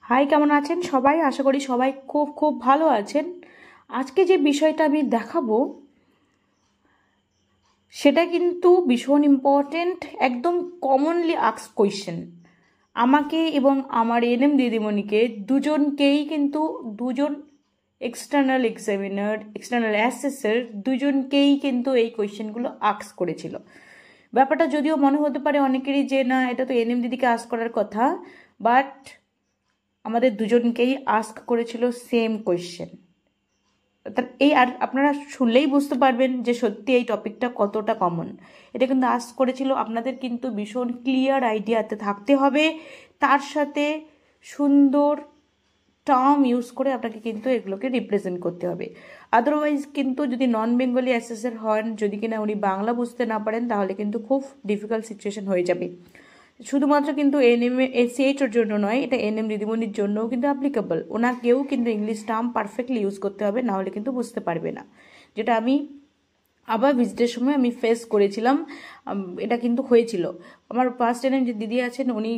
High, কেমন আছেন সবাই? আশা করি সবাই খুব খুব ভালো আছেন। আজকে যে বিষয়টা আমি দেখাবো সেটা কিন্তু ভীষণ ইম্পর্টেন্ট, একদম কমনলি আস্কড কোয়েশ্চেন। আমাকে এবং আমার এনএম দিদিমণিকে দুজনকেই কিন্তু দুজন এক্সটার্নাল এক্সামিনার, এক্সটার্নাল অ্যাসেসর দুজনকেই কিন্তু এই কোয়েশ্চেনগুলো আস্ক করেছিল। ব্যাপারটা যদিও মনে হতে পারে অনেকেরই যে না, এটা তো এনএম দিদিকে আস্ক করার কথা, বাট আমাদের দুজনকেই আস্ক করেছিল সেম কোয়েশ্চেন। এই আর আপনারা শুনলেই বুঝতে পারবেন যে সত্যি এই টপিকটা কতটা কমন। এটা কিন্তু আস্ক করেছিল, আপনাদের কিন্তু ভীষণ ক্লিয়ার আইডিয়াতে থাকতে হবে, তার সাথে সুন্দর টার্ম ইউজ করে আপনাকে কিন্তু এগুলোকে রিপ্রেজেন্ট করতে হবে। আদারওয়াইজ কিন্তু যদি নন বেঙ্গলি অ্যাসেসর হন, যদি কিনা উনি বাংলা বুঝতে না পারেন, তাহলে কিন্তু খুব ডিফিকাল্ট সিচুয়েশন হয়ে যাবে। শুধুমাত্র কিন্তু এনএম এসিএইচের জন্য নয়, এটা এনএম দিদিমণির জন্যও কিন্তু অ্যাপ্লিকেবল। ওনাকেও কিন্তু ইংলিশ টার্ম পারফেক্টলি ইউজ করতে হবে, না হলে কিন্তু বুঝতে পারবে না। যেটা আমি আবার ভিজিটের সময় আমি ফেস করেছিলাম, এটা কিন্তু হয়েছিল। আমার ফার্স্ট এনএম যে দিদি আছেন উনি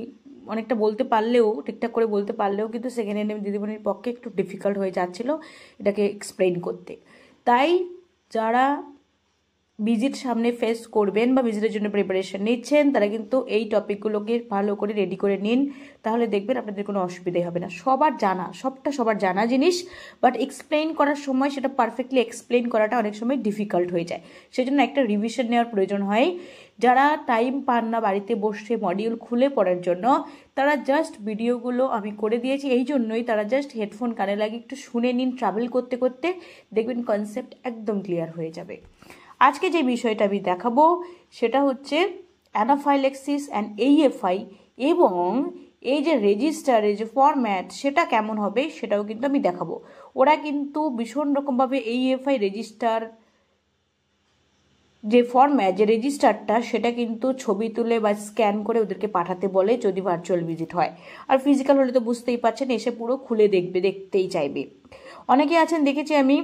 অনেকটা বলতে পারলেও, ঠিকঠাক করে বলতে পারলেও কিন্তু সেকেন্ড এনএম দিদিমণির পক্ষে একটু ডিফিকাল্ট হয়ে যাচ্ছিল এটাকে এক্সপ্লেইন করতে। তাই যারা ভিজিট সামনে ফেস করবেন বা ভিজিটের জন্য প্রিপারেশন নিচ্ছেন, তারা কিন্তু এই টপিকগুলোকে ভালো করে রেডি করে নিন, তাহলে দেখবেন আপনাদের কোনো অসুবিধাই হবে না। সবার জানা জিনিস, বাট এক্সপ্লেইন করার সময় সেটা পারফেক্টলি এক্সপ্লেইন করাটা অনেক সময় ডিফিকাল্ট হয়ে যায়। সেজন্য একটা রিভিশন নেওয়ার প্রয়োজন হয়। যারা টাইম পান না বাড়িতে বসে মডিউল খুলে পড়ার জন্য, তারা জাস্ট ভিডিওগুলো আমি করে দিয়েছি এই জন্যই, তারা জাস্ট হেডফোন কানে লাগিয়ে একটু শুনে নিন, ট্রাভেল করতে করতে দেখবেন কনসেপ্ট একদম ক্লিয়ার হয়ে যাবে। আজকে যে বিষয়টা আমি দেখাবো সেটা হচ্ছে অ্যানাফাইল্যাক্সিস অ্যান্ড এইএফআই, এবং এই যে রেজিস্টারের যে ফরম্যাট সেটা কেমন হবে সেটাও কিন্তু আমি দেখাবো। ওরা কিন্তু ভীষণ রকমভাবে এইএফআই রেজিস্টার যে ফরম্যাট, যে রেজিস্টারটা, সেটা কিন্তু ছবি তুলে বা স্ক্যান করে ওদেরকে পাঠাতে বলে যদি ভার্চুয়াল ভিজিট হয়। আর ফিজিক্যাল হলে তো বুঝতেই পারছেন, এসে পুরো খুলে দেখতেই চাইবে। অনেকে আছেন দেখেছি আমি,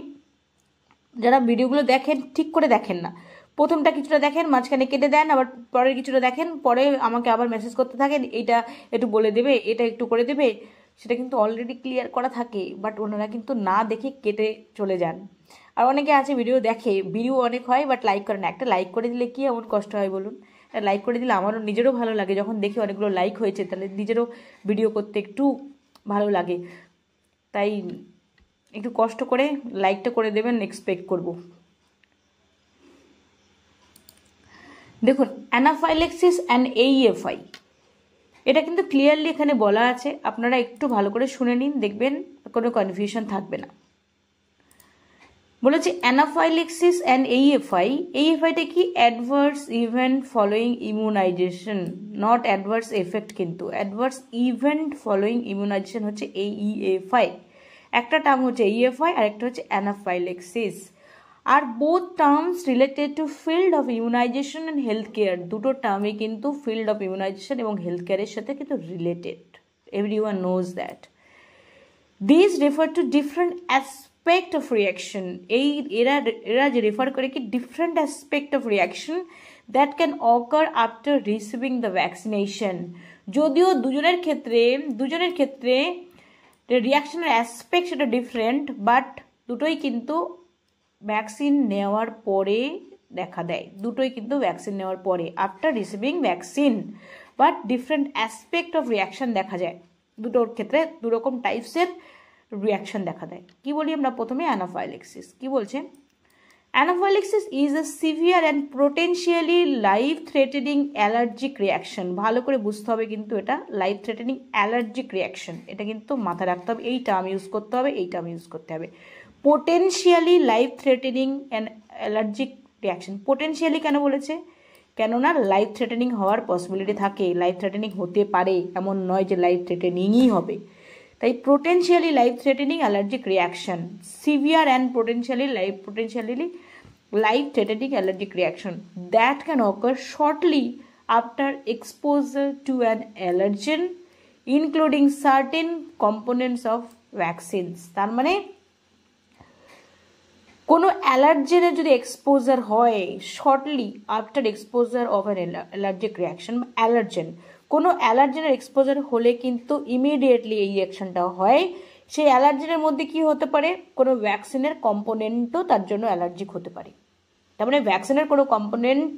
যারা ভিডিওগুলো দেখেন ঠিক করে দেখেন না, প্রথমটা কিছুটা দেখেন, মাঝখানে কেটে দেন, আবার পরের কিছুটা দেখেন, পরে আমাকে আবার মেসেজ করতে থাকেন এইটা একটু বলে দেবে, এটা একটু করে দেবে। সেটা কিন্তু অলরেডি ক্লিয়ার করা থাকে, বাট ওনারা কিন্তু না দেখে কেটে চলে যান। আর অনেকে আছে ভিডিও দেখে, ভিডিও অনেক হয় বাট লাইক করে না। একটা লাইক করে দিলে কি এমন কষ্ট হয় বলুন? লাইক করে দিলে আমারও নিজেরও ভালো লাগে, যখন দেখি অনেকগুলো লাইক হয়েছে তাহলে নিজেরও ভিডিও করতে একটু ভালো লাগে। তাই একটু কষ্ট করে লাইকটা করে দেবেন, এক্সপেক্ট করব। দেখুন, অ্যানাফাইল্যাক্সিস অ্যান্ড এইএফআই, এটা কিন্তু ক্লিয়ারলি এখানে বলা আছে, আপনারা একটু ভালো করে শুনে নিন, দেখবেন কোনো কনফিউশন থাকবে না। বলেছে অ্যানাফাইল্যাক্সিস অ্যান্ড এইএফআই, এইএফআইটা কি? Adverse event following immunisation, not adverse effect, কিন্তু অ্যাডভার্স ইভেন্ট ফলোয়িং ইমিউনাইজেশন হচ্ছে এইএফআই। একটা টার্ম হচ্ছে এইএফআই আর একটা হচ্ছে অ্যানাফাইল্যাক্সিস। আর both terms related to field of immunisation and health care, দুটো টার্মই কিন্তু ফিল্ড অফ ইমিউনাইজেশন এবং হেলথ কেয়ারের সাথে কিন্তু related. Everyone knows that. This refer to different aspect of reaction, এরা যে রেফার করে কি different aspect of reaction that can occur after receiving the vaccination. যদিও দুজনের ক্ষেত্রে রিয়াকশনের অ্যাসপেক্ট সেটা ডিফারেন্ট, বাট দুটোই কিন্তু ভ্যাকসিন নেওয়ার পরে দেখা দেয়, দুটোই কিন্তু ভ্যাকসিন নেওয়ার পরে, after receiving vaccine, but different aspect of reaction দেখা যায়। দুটোর ক্ষেত্রে দুরকম টাইপসের রিয়াকশন দেখা দেয়। কি বলি আমরা প্রথমে? অ্যানাফাইল্যাক্সিস। কি বলছে? Anaphylaxis is a severe and potentially life threatening allergic reaction. ভালো করে বুঝতে হবে কিন্তু, এটা লাইফ থ্রেটেনিং অ্যালার্জিক রিয়াকশন, এটা কিন্তু মাথায় রাখতে হবে। এই টার্ম ইউজ করতে হবে, এই টার্ম ইউজ করতে হবে। Potentially life threatening and allergic reaction. Potentially কেন বলেছে? কেননা লাইফ থ্রেটেনিং হওয়ার পসিবিলিটি থাকে, লাইফ থ্রেটেনিং হতে পারে, এমন নয় যে লাইফ থ্রেটেনিংই হবে। তাই potentially life threatening allergic reaction, severe and potentially life threatening allergic reaction that can occur shortly after exposure to an allergen including certain components of vaccines। তার মানে কোনো অ্যালার্জেনের যদি এক্সপোজার হয় shortly after exposure of an allergic reaction, allergen কোনো অ্যালার্জেনের exposure হলে কিন্তু immediately এই রিয়াকশনটা হয়। সেই অ্যালার্জেনের মধ্যে কি হতে পারে, কোনো ভ্যাকসিনের কম্পোনেন্টও তার জন্য অ্যালার্জিক হতে পারে। তার মানে ভ্যাকসিনের কোনো কম্পোনেন্ট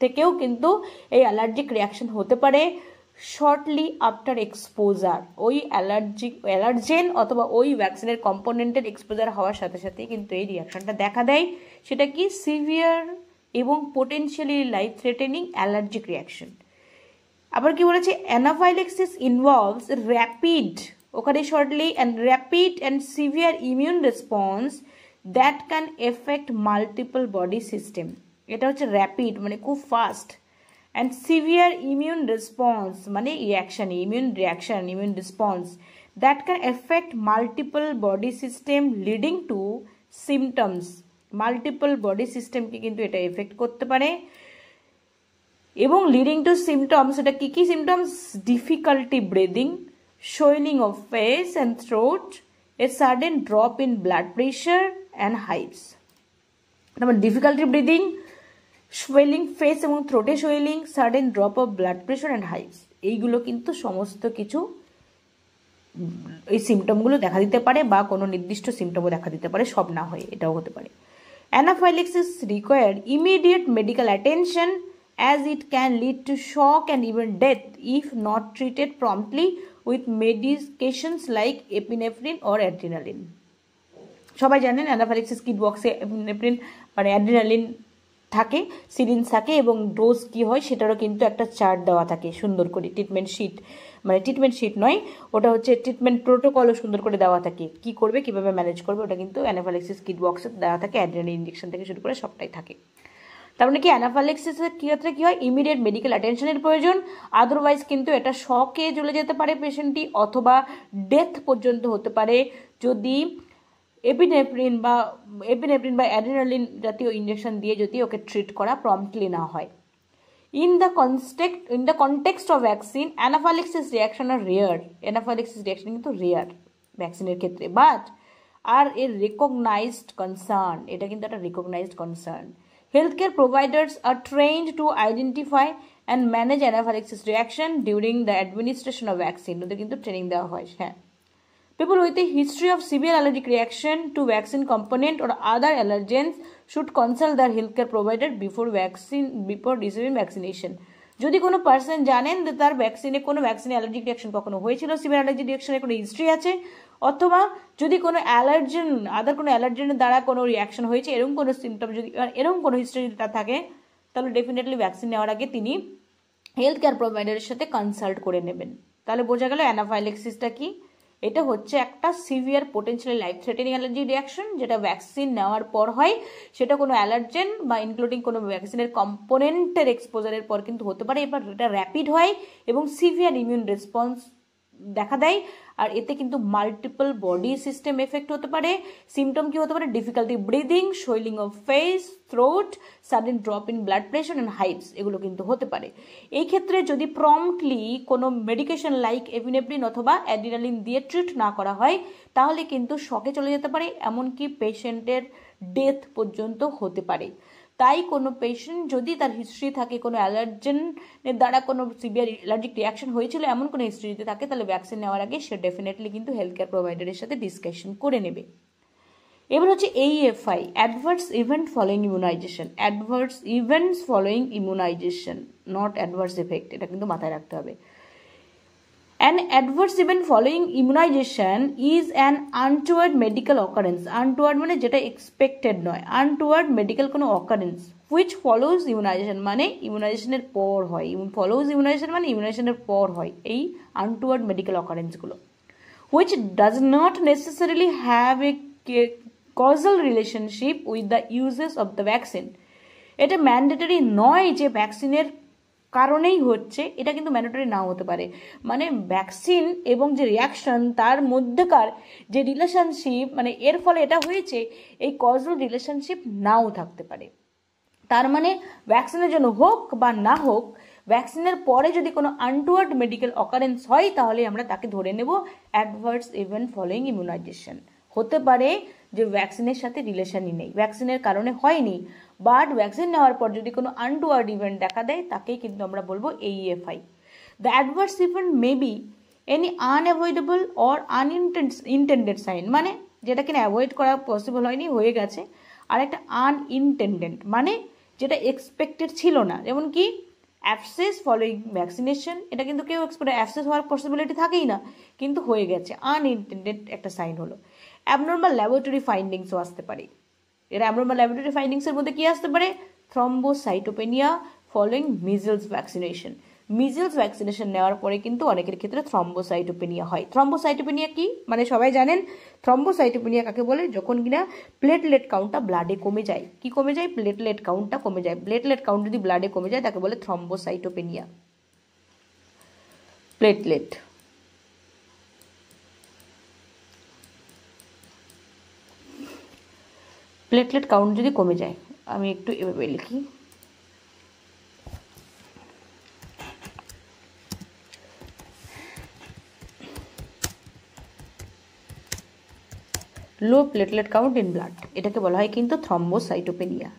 থেকেও কিন্তু এই অ্যালার্জিক রিয়াকশন হতে পারে শর্টলি আফটার এক্সপোজার। ওই অ্যালার্জেন অথবা ওই ভ্যাকসিনের কম্পোনেন্টের এক্সপোজার হওয়ার সাথে সাথে কিন্তু এই রিয়াকশনটা দেখা দেয়। সেটা কি সিভিয়ার এবং potentially life threatening allergic reaction. আবার কি বলেছে, অ্যানাফাইল্যাক্সিস ইনভলভস র্যাপিড, ওখানে shortly and rapid and severe immune response that can affect multiple body system. এটা হচ্ছে র্যাপিড মানে খুব fast, and severe immune response মানে immune response that can affect multiple body system leading to symptoms. Multiple body সিস্টেমকে কিন্তু এটা effect করতে পারে। এবং লিডিং টু সিমটমস, এটা কি কি symptoms, difficulty breathing, swelling of face and throat, a sudden drop in blood pressure and hives. তারপর ডিফিকাল্টি ব্রিদিং, সোয়েলিং ফেস এবং থ্রোটে swelling, sudden drop of blood pressure and hives, এইগুলো কিন্তু সমস্ত কিছু এই সিমটমগুলো দেখা দিতে পারে, বা কোনো নির্দিষ্ট সিমটমও দেখা দিতে পারে, সব না হয়ে এটাও হতে পারে। Anaphylaxis require immediate medical attention as it can lead to shock and even death if not treated promptly with medications like epinephrine or adrenaline. সবাই জানেন অ্যানাফাইল্যাক্সিস কিট বক্সে এপিনেফ্রিন মানে অ্যাড্রিনালিন থাকে, সিরিঞ্জ থাকে, এবং ডোজ কি হয় সেটারও কিন্তু একটা চার্ট দেওয়া থাকে সুন্দর করে, ট্রিটমেন্ট শিট নয়, ওটা হচ্ছে ট্রিটমেন্ট প্রোটোকলও সুন্দর করে দেওয়া থাকে, কি করবে কিভাবে ম্যানেজ করবে, ওটা কিন্তু অ্যানাফাইল্যাক্সিস কিট বক্সে দেওয়া থাকে, অ্যাড্রিনালিন ইঞ্জেকশন থেকে শুরু করে সবটাই থাকে। তার মানে কি অ্যানাফাইল্যাক্সিসের ক্ষেত্রে কি হয়, ইমিডিয়েট মেডিকেল অ্যাটেনশনের প্রয়োজন, আদারওয়াইজ কিন্তু এটা শকে চলে যেতে পারে পেশেন্টটি, অথবা ডেথ পর্যন্ত হতে পারে যদি এপিনেফ্রিন বা অ্যাড্রিনালিন জাতীয় ইঞ্জেকশন দিয়ে যদি ওকে ট্রিট করা প্রম্পটলি না হয়। In the context of vaccine anaphylaxis reaction are rare, anaphylaxis reaction কিন্তু রেয়ার ভ্যাকসিনের ক্ষেত্রে, but are a recognised concern, এটা কিন্তু একটা recognised concern. Healthcare providers are trained to identify and manage anaphylaxis reaction during the administration of vaccine. ওদের কিন্তু training দেওয়া হয়। হ্যাঁ, people with a history of severe allergic reaction to vaccine component or other allergens should consult their healthcare provider before receiving vaccination. যদি কোনো person জানেন যে তার ভ্যাকসিনে অ্যালার্জিক রিয়াকশন কখনো হয়েছিল, সিভিয়ার অ্যালার্জিক রিয়াকশনের কোনো হিস্ট্রি আছে, অথবা যদি কোনো অ্যালার্জেনের দ্বারা কোনো রিয়াকশন হয়েছে, এরকম কোনো সিমটম যদি এরকম কোনো হিস্ট্রি যদি তার থাকে, তাহলে ডেফিনেটলি ভ্যাকসিন নেওয়ার আগে তিনি হেলথ কেয়ার প্রোভাইডারের সাথে কনসাল্ট করে নেবেন। তাহলে বোঝা গেল অ্যানাফাইল্যাক্সিসটা কি, এটা হচ্ছে একটা severe potentially life threatening allergy reaction, যেটা ভ্যাকসিন নেওয়ার পর হয়, সেটা কোনো অ্যালার্জেন বা ইনক্লুডিং কোনো ভ্যাকসিনের কম্পোনেন্টের এক্সপোজারের পর কিন্তু হতে পারে। এবার এটা র্যাপিড হয় এবং সিভিয়ার ইমিউন রেসপন্স দেখা দেয়, আর এতে কিন্তু মাল্টিপল বডি সিস্টেম এফেক্ট হতে পারে। সিমটম কি হতে পারে, difficulty breathing, swelling of face, throat, sudden drop in blood pressure and hives, এগুলো কিন্তু হতে পারে। এই ক্ষেত্রে যদি প্রম্পটলি কোনো মেডিকেশন লাইক এপিনেফ্রিন অথবা অ্যাড্রিনালিন দিয়ে ট্রিট না করা হয়, তাহলে কিন্তু শকে চলে যেতে পারে, এমনকি পেশেন্টের ডেথ পর্যন্ত হতে পারে। তাই কোনো পেশেন্ট যদি তার হিস্ট্রি থাকে কোনো অ্যালার্জেনের দ্বারা কোনো সিভিয়ার অ্যালার্জিক রিয়াকশন হয়েছিল, এমন কোনো হিস্ট্রি যদি থাকে, তাহলে ভ্যাকসিন নেওয়ার আগে সে ডেফিনেটলি কিন্তু হেলথ কেয়ার প্রোভাইডারের সাথে ডিসকাশন করে নেবে। এবার হচ্ছে AFI, adverse event following immunisation. Adverse events following immunisation, not adverse effect, এটা কিন্তু মাথায় রাখতে হবে। An adverse event following immunization is an untoward medical occurrence. Untoward মানে যেটা expected নয়, untoward medical কোনো occurrence which follows immunization মানে ইমিউনাইজেশনের পর হয়, follows immunization মানে ইমিউনাইজেশনের পর হয় এই untoward medical occurrence গুলো, which does not necessarily have a causal relationship with the uses of the vaccine. এটা ম্যান্ডেটরি নয় যে ভ্যাকসিনের কারণেই হচ্ছে, এটা কিন্তু ম্যান্ডেটরি নাও হতে পারে। মানে ভ্যাকসিন এবং যে রিয়াকশন তার মধ্যেকার যে রিলেশনশিপ, মানে এর ফলে এটা হয়েছে, এই কজাল রিলেশনশিপ নাও থাকতে পারে। তার মানে ভ্যাকসিনের জন্য হোক বা না হোক, ভ্যাকসিনের পরে যদি কোনো আনটুয়ার্ড মেডিকেল অকারেন্স হয়, তাহলে আমরা তাকে ধরে নেব অ্যাডভার্স ইভেন্ট ফলোয়িং ইমিউনাইজেশন। হতে পারে যে ভ্যাকসিনের সাথে রিলেশনই নেই, ভ্যাকসিনের কারণে হয়নি, বাট ভ্যাকসিন নেওয়ার পর যদি কোনো আনটুয়ার্ড ইভেন্ট দেখা দেয়, তাকেই কিন্তু আমরা বলবো AFI। The adverse event may be any unavoidable or unintended sign, মানে যেটা কিনা অ্যাভয়েড করা পসিবল হয়নি, হয়ে গেছে। আর একটা আনইনটেন্ডেড মানে যেটা এক্সপেক্টেড ছিল না, যেমন কি অ্যাবসেস ফলোয়িং ভ্যাকসিনেশন, এটা কিন্তু কেউ এক্সপেক্ট অ্যাবসেস হওয়ার পসিবিলিটি থাকেই না, কিন্তু হয়ে গেছে, আনইনটেন্ডেড একটা সাইন হলো। অ্যাবনর্মাল ল্যাবরেটরি ফাইন্ডিংসও আসতে পারে। এর অ্যাবনর্মাল ল্যাবরেটরি ফাইন্ডিংসের মধ্যে কি আসতে পারে? Thrombocytopenia following measles vaccination. Measles vaccination নেওয়ার পরে কিন্তু অনেকের ক্ষেত্রে থ্রম্বোসাইটোপেনিয়া হয়। থ্রম্বোসাইটোপেনিয়া কি মানে সবাই জানেন, থ্রম্বোসাইটোপেনিয়া কাকে বলে? যখন কিনা প্লেটলেট কাউন্টটা ব্লাডে কমে যায়। কি কমে যায়? প্লেটলেট কাউন্টটা কমে যায়। প্লেটলেট কাউন্ট যদি ব্লাডে কমে যায় তাকে বলে থ্রম্বোসাইটোপেনিয়া। প্লেটলেট প্লেটলেট কাউন্ট যদি কমে যায়, আমি একটু এভাবে লিখি, low platelet count in blood, এটাকে বলা হয় কিন্তু থ্রম্বোসাইটোপেনিয়া।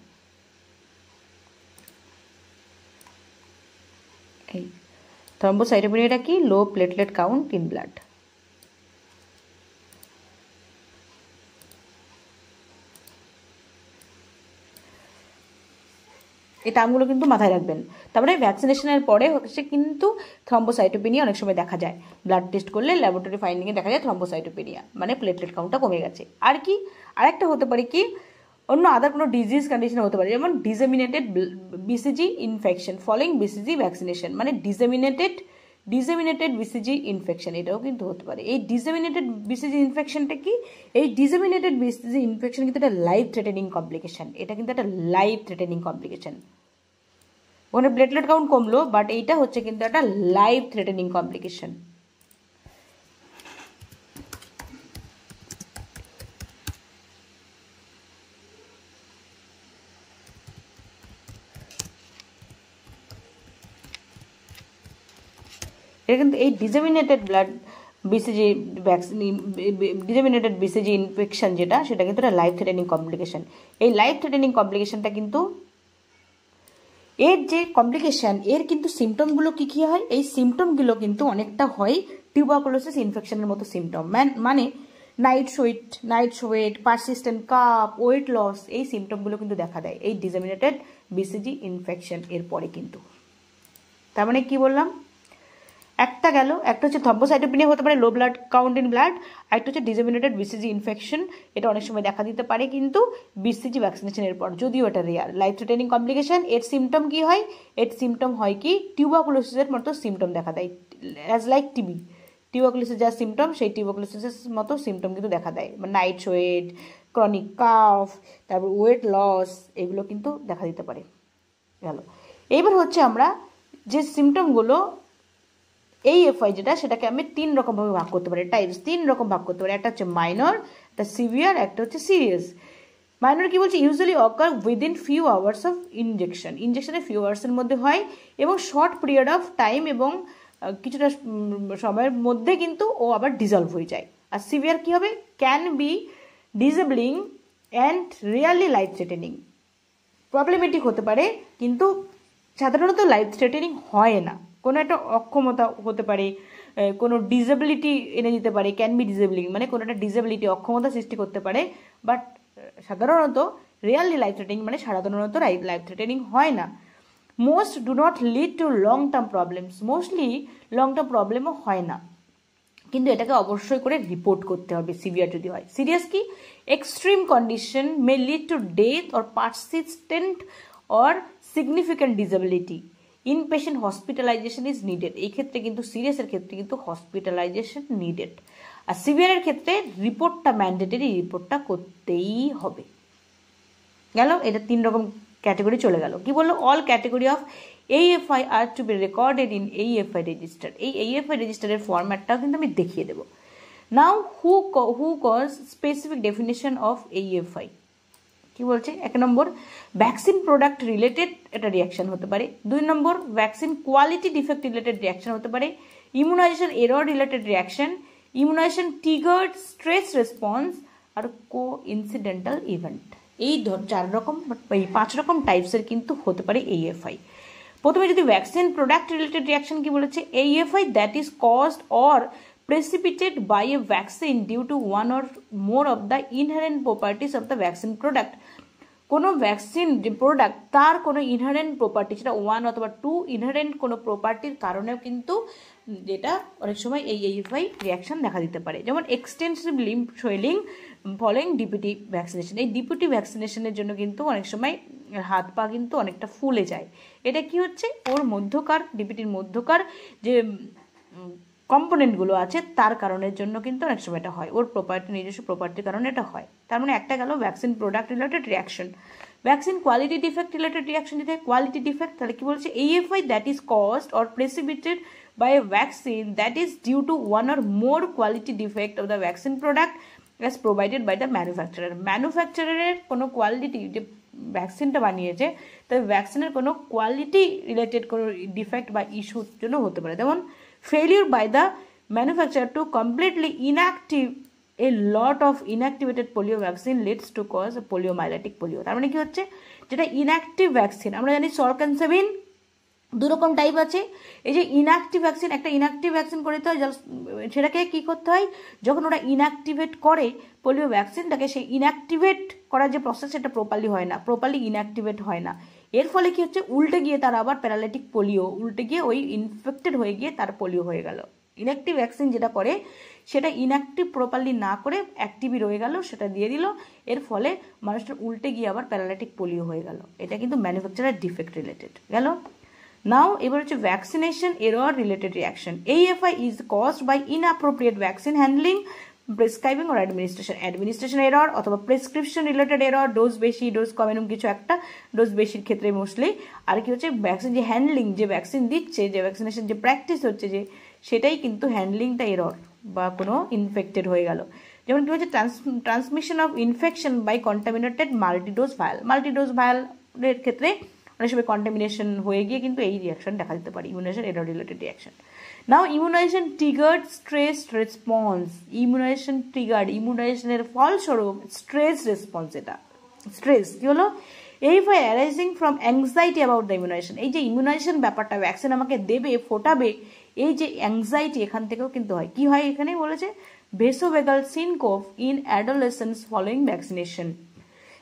এই থ্রম্বোসাইটোপেনিয়াটা কি? Low platelet count in blood. এই টার্মগুলো কিন্তু মাথায় রাখবেন। তারপরে ভ্যাকসিনেশনের পরে হচ্ছে কিন্তু থ্রম্বোসাইটোপেনিয়া অনেক সময় দেখা যায়। ব্লাড টেস্ট করলে ল্যাবরেটরি ফাইন্ডিংয়ে দেখা যায় থ্রম্বোসাইটোপেনিয়া, মানে প্লেটলেট কাউন্টটা কমে গেছে। আর কি আরেকটা হতে পারে কি, অন্য আদার কোনো ডিজিজ কন্ডিশন হতে পারে, যেমন disseminated BCG infection following BCG vaccination, মানে ডিসেমিনেটেড বিসিজি ইনফেকশন, এটাও কিন্তু হতে পারে। এই ডিসেমিনেটেড বিসিজি ইনফেকশনটা কি? এই ডিসেমিনেটেড বিসিজি ইনফেকশন কিন্তু একটা লাইফ থ্রেটেনিং কমপ্লিকেশন। এটা কিন্তু একটা লাইফ থ্রেটেনিং কমপ্লিকেশন। ওখানে প্লেটলেট কাউন্ট কমলো, বাট এইটা হচ্ছে কিন্তু একটা লাইফ থ্রেটেনিং কমপ্লিকেশন। এটা কিন্তু এই disseminated blood BCG vaccine, disseminated BCG infection যেটা, সেটা কিন্তু একটা লাইফ থ্রেটেনিং কমপ্লিকেশন। এই লাইফ থ্রেটেনিং কমপ্লিকেশনটা কিন্তু এর যে কমপ্লিকেশন, এর কিন্তু সিমটমগুলো কী কী হয়? এই সিমটমগুলো কিন্তু অনেকটা হয় টিউবারকুলোসিস ইনফেকশনের মতো সিমটম, মানে night sweat, persistent cough, weight loss, এই সিমটমগুলো কিন্তু দেখা দেয় এই ডিসেমিনেটেড বিসিজি ইনফেকশন এর পরে কিন্তু। তার মানে কি বললাম? একটা গেল, একটা হচ্ছে থ্রম্বোসাইটোপেনিয়া হতে পারে low blood count in blood, একটা হচ্ছে ডিসেমিনেটেড বিসিজি ইনফেকশন, এটা অনেক সময় দেখা দিতে পারে কিন্তু বিসিজি ভ্যাকসিনেশনের পর, যদিও এটা রেয়ার। লাইফ থ্রেটেনিং কমপ্লিকেশন, এর সিমটম কি হয়? এর সিমটম হয় কি টিউবারকুলোসিসের মতো সিমটম দেখা দেয়, অ্যাজ লাইক টিবি। টিউবারকুলোসিস যা সিমটম, সেই টিউবারকুলোসিসের মতো সিমটম কিন্তু দেখা দেয়, মানে নাইট সোয়েট, ক্রনিক কাফ, তারপর ওয়েট লস, এগুলো কিন্তু দেখা দিতে পারে। গেল। এইবার হচ্ছে আমরা যে সিমটমগুলো AFI যেটা, সেটাকে আমি 3 রকমভাবে ভাগ করতে পারি, টাইপস 3 রকম ভাগ করতে পারি। একটা হচ্ছে মাইনর, একটা সিভিয়ার, একটা হচ্ছে সিরিয়াস। মাইনর কি বলছে? Usually occur within few hours of injection, ইনজেকশনের ফিউ আওয়ার্সের মধ্যে হয় এবং শর্ট পিরিয়ড অফ টাইম, এবং কিছুটা সময়ের মধ্যে কিন্তু ও আবার ডিজলভ হয়ে যায়। আর সিভিয়ার কি হবে? Can be disabling and really life threatening, problematic হতে পারে কিন্তু সাধারণত লাইফ থ্রেটেনিং হয় না। কোনো একটা অক্ষমতা হতে পারে, কোনো ডিসেবিলিটি এনে দিতে পারে, ক্যান বি ডিসেবলিং, মানে কোনো একটা ডিসেবিলিটি, অক্ষমতা সৃষ্টি করতে পারে, বাট সাধারণত রিয়েলি লাইফ থ্রেটেনিং মানে সাধারণত লাইফ থ্রেটেনিং হয় না। Most do not lead to long term problems, mostly long term প্রবলেমও হয় না, কিন্তু এটাকে অবশ্যই করে রিপোর্ট করতে হবে সিভিয়ার যদি হয়। সিরিয়াস কি? Extreme condition may lead to death or persistent or significant disability, inpatient hospitalisation is needed. এই ক্ষেত্রে কিন্তু সিরিয়াসের ক্ষেত্রে কিন্তু হসপিটালাইজেশন নিডেড। আর সিভিয়ারের ক্ষেত্রে রিপোর্টটা ম্যান্ডেটরি, রিপোর্টটা করতেই হবে। গেল, এটা 3 রকম ক্যাটেগরি চলে গেল। কি বললো? All category of AFI are to be recorded in AFI register. এই AFI রেজিস্টারের ফরম্যাটটাও কিন্তু আমি দেখিয়ে দেবো। নাও হু cause specific definition of AFI কি বলছে? 1 নম্বর ভ্যাকসিন প্রোডাক্ট রিলেটেড একটা রিয়াকশন হতে পারে। 2 number vaccine quality defect related reaction হতে পারে। Immunization error related reaction, immunization triggered stress response, আর কো ইনসিডেন্টাল ইভেন্ট। এই 4 রকম, এই 5 রকম টাইপসের কিন্তু হতে পারে AFI। প্রথমে যদি ভ্যাকসিন প্রোডাক্ট রিলেটেড রিয়াকশন কি বলেছে, AFI that is caused or precipitated by a vaccine due to one or more of the inherent properties of the vaccine product। কোনো ভ্যাকসিন যে প্রোডাক্ট তার কোনো ইনহারেন্ট প্রপার্টি, সেটা 1 অথবা 2 ইনহারেন্ট কোনো প্রপার্টির কারণেও কিন্তু যেটা অনেক সময় এই AFI রিয়াকশন দেখা দিতে পারে। যেমন extensive lymph swelling following DPT vaccination, এই ডিপিটি ভ্যাকসিনেশনের জন্য কিন্তু অনেক সময় হাত পা কিন্তু অনেকটা ফুলে যায়। এটা কি হচ্ছে, ওর মধ্যকার ডিপিটির মধ্যকার যে কম্পোনেন্টগুলো আছে তার কারণের জন্য কিন্তু অনেক সময় এটা হয়, ওর প্রপার্টি নিজস্ব প্রপার্টির কারণে এটা হয়। তার মানে একটা গেল vaccine product related reaction. Vaccine quality defect related reaction যদি কোয়ালিটি ডিফেক্ট, তাহলে কি বলছে, AFI that is caused or precipitated by a vaccine that is due to one or more quality defect of the vaccine product as provided by the manufacturer. ম্যানুফ্যাকচারারের কোনো quality, যে ভ্যাকসিনটা বানিয়েছে তবে ভ্যাকসিনের কোনো কোয়ালিটি রিলেটেড কোনো ডিফেক্ট বা ইস্যুর জন্য হতে পারে। যেমন failure by the manufacturer to completely inactive a lot of inactivated polio vaccine leads to cause a poliomyelitic polio। তার মানে কি হচ্ছে, যেটা ইনঅ্যাক্টিভ ভ্যাকসিন, আমরা জানি সরকানসেভিন দু রকম টাইপ আছে। এই যে ইনঅ্যাক্টিভ ভ্যাকসিন, একটা ইনঅ্যাক্টিভ ভ্যাকসিন করে দিতে হয়, সেটাকে কি করতে হয়, যখন ওরা ইনঅ্যাক্টিভেট করে পোলিও ভ্যাকসিনটাকে, সেই ইনঅ্যাক্টিভেট করার যে প্রসেস সেটা প্রপারলি হয় না, প্রপারলি ইনঅ্যাক্টিভেট হয় না। এর ফলে কি হচ্ছে, উল্টে গিয়ে তার আবার প্যারালাইটিক পোলিও, উল্টে গিয়ে ওই ইনফেক্টেড হয়ে গিয়ে তার পোলিও হয়ে গেল। ইনঅ্যাক্টিভ ভ্যাকসিন যেটা করে সেটা ইনঅ্যাক্টিভ প্রপারলি না করে অ্যাক্টিভই রয়ে গেল, সেটা দিয়ে দিল, এর ফলে মানুষটার উল্টে গিয়ে আবার প্যারালাইটিক পোলিও হয়ে গেল। এটা কিন্তু ম্যানুফ্যাকচারার ডিফেক্ট রিলেটেড গেল। নাও এবার হচ্ছে vaccination error related reaction. AFI is caused by inappropriate vaccine handling, prescribing or administration error অথবা প্রেসক্রিপশন রিলেটেড এরর, ডোজ বেশি ডোজ কম এরকম কিছু একটা, ডোজ বেশির ক্ষেত্রে মোস্টলি। আর কি হচ্ছে, ভ্যাকসিন যে হ্যান্ডলিং, যে ভ্যাকসিন দিচ্ছে, যে ভ্যাকসিনেশন যে প্র্যাকটিস হচ্ছে যে, সেটাই কিন্তু হ্যান্ডলিংটা এরর বা কোনো ইনফেক্টেড হয়ে গেল। যেমন কি হচ্ছে, transmission of infection by contaminated multidose vial. Multidose ভায়ালের ক্ষেত্রে অনেক সময় কন্টামিনেশন হয়ে গিয়ে কিন্তু এই রিয়াকশন দেখা দিতে পারে, immunization error related reaction. Now immunization triggered stress response. Immunization triggered, ইমিউনাইজেশনের ফলস্বরূপ স্ট্রেস রেসপন্স। এটা স্ট্রেস কি হলো, AFI arising from anxiety about the immunization. এই যে ইমিউনাইজেশন ব্যাপারটা, ভ্যাকসিন আমাকে দেবে, ফোটাবে, এই যে অ্যাংজাইটি এখান থেকেও কিন্তু হয়। কি হয়, এখানেই বলেছে vasovagal syncope in adolescence following vaccination.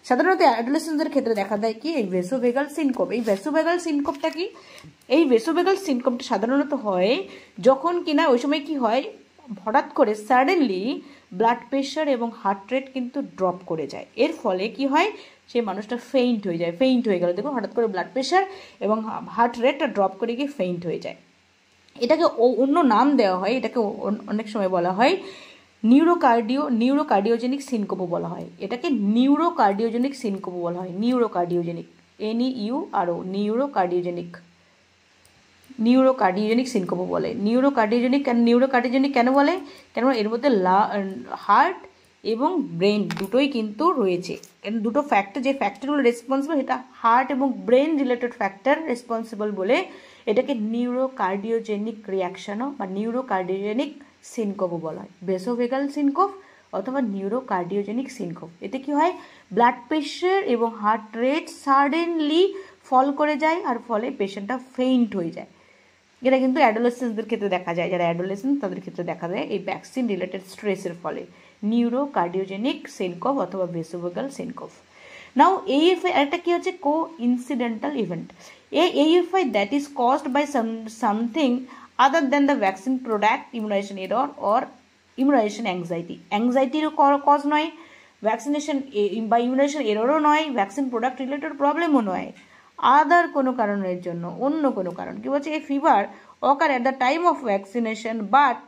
সাধারণত অ্যাডোলেসেন্সের ক্ষেত্রে দেখা দেয় কি, এই ভেসোভেগাল সিনকোপ। এই ভেসোভেগাল সিনকোপটা কি, এই ভেসোভেগাল সিনকোপটা সাধারণত হয় যখন কিনা ওই সময় কি হয়, হঠাৎ করে সাডেনলি ব্লাড প্রেশার এবং হার্ট রেট কিন্তু ড্রপ করে যায়। এর ফলে কি হয়, সেই মানুষটা ফেইন্ট হয়ে যায়। ফেইন্ট হয়ে গেল, দেখুন হঠাৎ করে ব্লাড প্রেশার এবং হার্ট রেটটা ড্রপ করে গিয়ে ফেইন্ট হয়ে যায়। এটাকে অন্য নাম দেওয়া হয়, এটাকে অনেক সময় বলা হয় নিউরোকার্ডিওজেনিক সিনকোপও বলা হয়। এটাকে নিউরোকার্ডিওজেনিক সিনকোপও বলা হয়। নিউরোকার্ডিওজেনিক, NEURO, নিউরোকার্ডিওজেনিক সিনকোপও বলে। নিউরোকার্ডিওজেনিক কেন বলে, কেন এর মধ্যে হার্ট এবং ব্রেন দুটোই কিন্তু রয়েছে। দুটো ফ্যাক্টর, যে ফ্যাক্টরগুলো রেসপন্সিবল, এটা হার্ট এবং ব্রেন রিলেটেড ফ্যাক্টর রেসপন্সিবল বলে এটাকে নিউরোকার্ডিওজেনিক রিয়াকশনও বা নিউরোকার্ডিওজেনিক সিনকোপও বলা হয়। ভেসোভেগাল সিনকোপ অথবা নিউরোকার্ডিওজেনিক সিনকোপ, এতে কি হয়, ব্লাড প্রেশার এবং হার্ট রেট সাডেনলি ফল করে যায়, আর ফলে পেশেন্টটা ফেইন্ট হয়ে যায়। এটা কিন্তু অ্যাডোলেসেন্সদের ক্ষেত্রে দেখা যায়, যারা অ্যাডোলেসেন্স তাদের ক্ষেত্রে দেখা যায় এই ভ্যাকসিন রিলেটেড স্ট্রেসের ফলে নিউরোকার্ডিওজেনিক সিনকোপ অথবা ভেসোভেগাল সিনকোপ। নাও AFI আরেকটা কি হচ্ছে, coincidental event. AFI that is caused by something other than the vaccine product, immunization error or immunization anxiety. অ্যাংজাইটিরও কজ নয়, ভ্যাকসিনেশন বা ইমিউনাইজেশন এররও নয়, ভ্যাকসিন প্রোডাক্ট রিলেটেড প্রবলেমও নয়, আদার কোনো কারণের জন্য, অন্য কোনো কারণ। কি বলছে, a fever occur at the time of vaccination but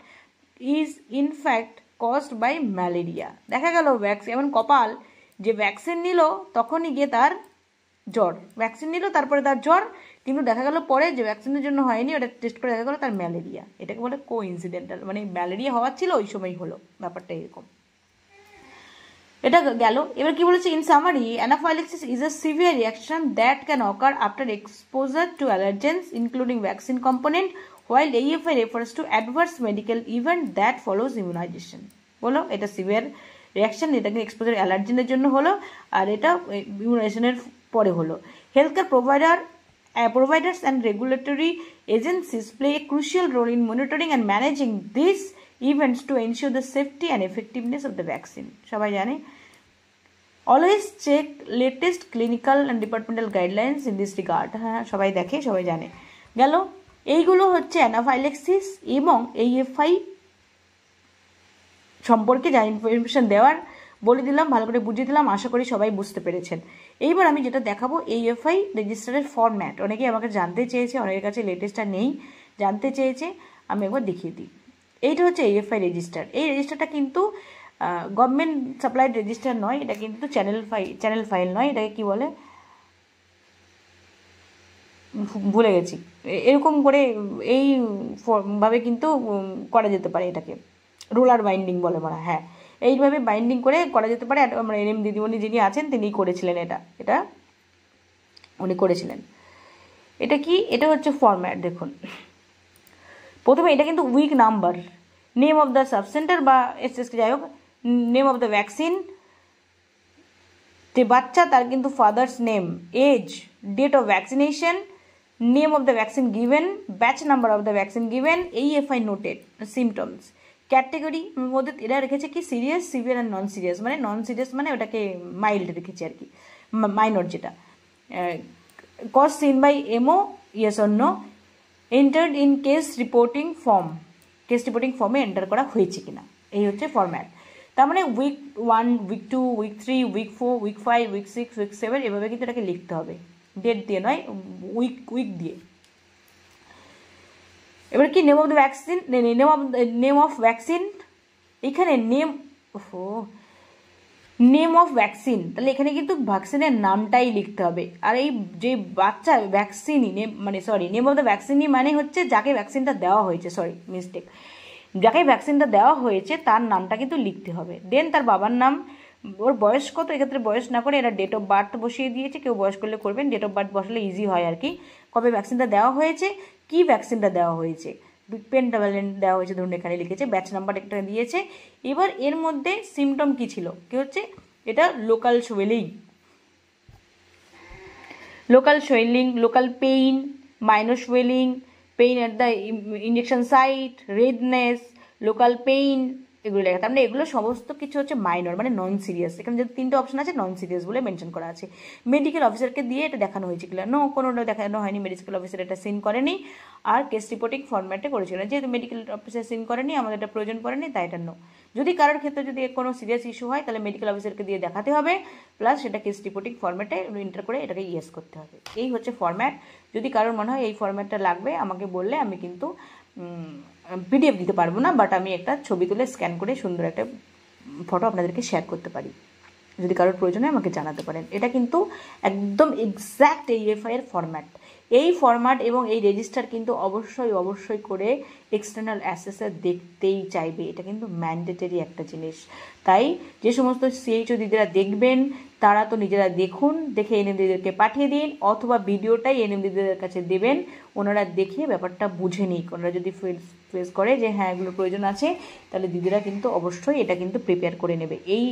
is in fact caused by malaria. দেখা গেল এমন কপাল যে ভ্যাকসিন নিল তখনই গিয়ে তার জ্বর, ভ্যাকসিন নিল তারপরে তার জ্বর, কিন্তু দেখা গেল পরে যে ভ্যাকসিনের জন্য হয়নি, ওটা টেস্ট করে দেখা গেলো তার ম্যালেরিয়া। এটাকে বলে কো ইনসিডেন্টাল, মানে ম্যালেরিয়া হওয়ার ছিল ওই সময় হলো, ব্যাপারটা এরকম। এটা গেল। এবার কি বলেছে, in summary anaphylaxis is a severe reaction that can occur after exposure to allergens including vaccine component, while AFI refers to adverse medical event that follows immunization. বলো এটা সিভিয়ার রিয়াকশন, এটাকে এক্সপোজার অ্যালার্জেনের জন্য হলো, আর এটা ইমিউনাইজেশনের পরে হলো। Health care provider providers and regulatory agencies play a crucial role in monitoring and managing these events to ensure the safety and effectiveness of the vaccine. সবাই জানে। Always check latest clinical and departmental guidelines in this regard. হ্যাঁ সবাই দেখে, সবাই জানে। গেল, এইগুলো হচ্ছে অ্যানাফাইল্যাক্সিস এবং AFI সম্পর্কে যা ইনফরমেশন দেওয়ার বলে দিলাম, ভালো করে বুঝিয়ে দিলাম, আশা করি সবাই বুঝতে পেরেছেন। এইবার আমি যেটা দেখাবো AFI রেজিস্টারের ফরম্যাট। অনেকেই আমাকে জানতে চেয়েছে, অনেকের কাছে লেটেস্টটা নেই, জানতে চেয়েছে, আমি একবার দেখিয়ে দিই। এইটা হচ্ছে AFI রেজিস্টার। এই রেজিস্টারটা কিন্তু গভর্নমেন্ট সাপ্লাইড রেজিস্টার নয়, এটা কিন্তু চ্যানেল ফাইল নয়, এটাকে কি বলে ভুলে গেছি। এরকম করে এইভাবে কিন্তু করা যেতে পারে, এটাকে রোলার বাইন্ডিং বলে বলা। হ্যাঁ, এইভাবে বাইন্ডিং করে করা যেতে পারে। আমরা NM দিদিমণি যিনি আছেন তিনি করেছিলেন, এটা উনি করেছিলেন। এটা কি, এটা হচ্ছে ফরম্যাট। দেখুন প্রথমে এটা কিন্তু week number, name of the subcentre বা এসএসকে যাই হোক, নেম অফ দ্য ভ্যাকসিন, যে বাচ্চা তার কিন্তু father's name, age, date of vaccination, name of the vaccine given, batch number of the vaccine given, AFI noted, symptoms, category মধ্যে এরা রেখেছে কি serious, severe and non serious. মানে নন সিরিয়াস মানে ওটাকে মাইল্ড রেখেছে আর কি, মাইনর যেটা। Cause seen by MO, yes or no, entered in case reporting form, case reporting ফর্মে এন্টার করা হয়েছে কিনা, এই হচ্ছে ফরম্যাট। তার মানে week 1, week 2, week 3, week 4, week 5, week 6, week 7 এভাবে কিন্তু এটাকে লিখতে হবে, ডেট দিয়ে নয়, উইক দিয়ে। এবার কি name of the vaccine, name of vaccine, এখানে নেম অফ ভ্যাকসিন, তাহলে এখানে কিন্তু ভ্যাকসিনের নামটাই লিখতে হবে। আর এই যে বাচ্চা ভ্যাকসিনই নেম অফ দ্য ভ্যাকসিনই মানে হচ্ছে যাকে ভ্যাকসিনটা দেওয়া হয়েছে, মিস্টেক, যাকে ভ্যাকসিনটা দেওয়া হয়েছে তার নামটা কিন্তু লিখতে হবে। দেন তার বাবার নাম, ওর বয়স কত, এক্ষেত্রে বয়স না করে এরা ডেট অফ বার্থ বসিয়ে দিয়েছে, কেউ বয়স করলে করবেন, ডেট অফ বার্থ বসালে ইজি হয় আর কি। কবে ভ্যাকসিনটা দেওয়া হয়েছে, কি ভ্যাকসিনটা দেওয়া হয়েছে, পেন্টাভ্যালেন্ট দেওয়া হয়েছে ধরুন, এখানে লিখেছে, ব্যাচ নাম্বার একটা দিয়েছে। এবার এর মধ্যে সিমটম কি ছিল, কি হচ্ছে, এটা local swelling, local pain, minor swelling, pain at the injection site, redness, local pain, এগুলো লেখা। তার মানে এগুলো সমস্ত কিছু হচ্ছে মাইনর, মানে নন সিরিয়াস। এখানে যে 3টে অপশন আছে নন সিরিয়াস বলে মেনশন করা আছে। মেডিকেল অফিসারকে দিয়ে এটা দেখানো হয়েছিল, কোনোটা দেখানো হয়নি, মেডিকেল অফিসার এটা সিন করেনি, আর কেস রিপোর্টিং ফরম্যাটে করেছিল। যেহেতু মেডিকেল অফিসার সিন করেনি, আমাদের এটা প্রয়োজন পড়েনি, তাই এটা নো। যদি কারোর ক্ষেত্রে যদি কোনো সিরিয়াস ইস্যু হয় তাহলে মেডিকেল অফিসারকে দিয়ে দেখাতে হবে, প্লাস সেটা কেস রিপোর্টিং ফরম্যাটে এন্টার করে এটাকে ইয়েস করতে হবে। এই হচ্ছে ফরম্যাট। যদি কারোর মনে হয় এই ফরম্যাটটা লাগবে আমাকে বললে আমি কিন্তু PDF দিতে পারবো না, বাট আমি একটা ছবি তুলে স্ক্যান করে সুন্দর একটা ফটো আপনাদেরকে শেয়ার করতে পারি। যদি কারোর প্রয়োজন হয় আমাকে জানাতে পারেন। এটা কিন্তু একদম এক্স্যাক্ট AFI এর ফরম্যাট। এই ফরম্যাট এবং এই রেজিস্টার কিন্তু অবশ্যই করে এক্সটার্নাল অ্যাসেসর দেখতেই চাইবে, এটা কিন্তু ম্যান্ডেটরি একটা জিনিস। তাই যে সমস্ত CHO দিদিরা দেখবেন তারা তো নিজেরা দেখুন, দেখে NM দিদিদেরকে পাঠিয়ে দিন, অথবা ভিডিওটাই NM দিদিদের কাছে দেবেন, ওনারা দেখে ব্যাপারটা বুঝে নিক। ওনারা যদি ফেস করে যে হ্যাঁ এগুলো প্রয়োজন আছে, তাহলে দিদিরা কিন্তু অবশ্যই এটা কিন্তু প্রিপেয়ার করে নেবে। এই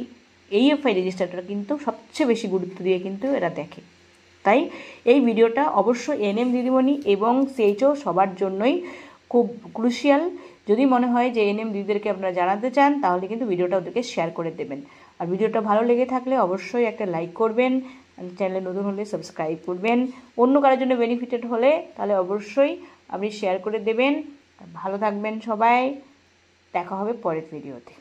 AFI রেজিস্টারটা কিন্তু সবচেয়ে বেশি গুরুত্ব দিয়ে কিন্তু এরা দেখে। তাই এই ভিডিওটা অবশ্যই NM দিদিমণি এবং CHO সবার জন্যই খুব ক্রুশিয়াল। যদি মনে হয় যে NM দিদিদেরকে আপনারা জানাতে চান তাহলে কিন্তু ভিডিওটা ওদেরকে শেয়ার করে দেবেন। আর ভিডিওটা ভালো লেগে থাকলে অবশ্যই একটা লাইক করবেন, চ্যানেলে নতুন হলে সাবস্ক্রাইব করবেন। অন্য কারোর জন্য বেনিফিটেড হলে তাহলে অবশ্যই আপনি শেয়ার করে দেবেন। ভালো থাকবেন সবাই, দেখা হবে পরের ভিডিওতে।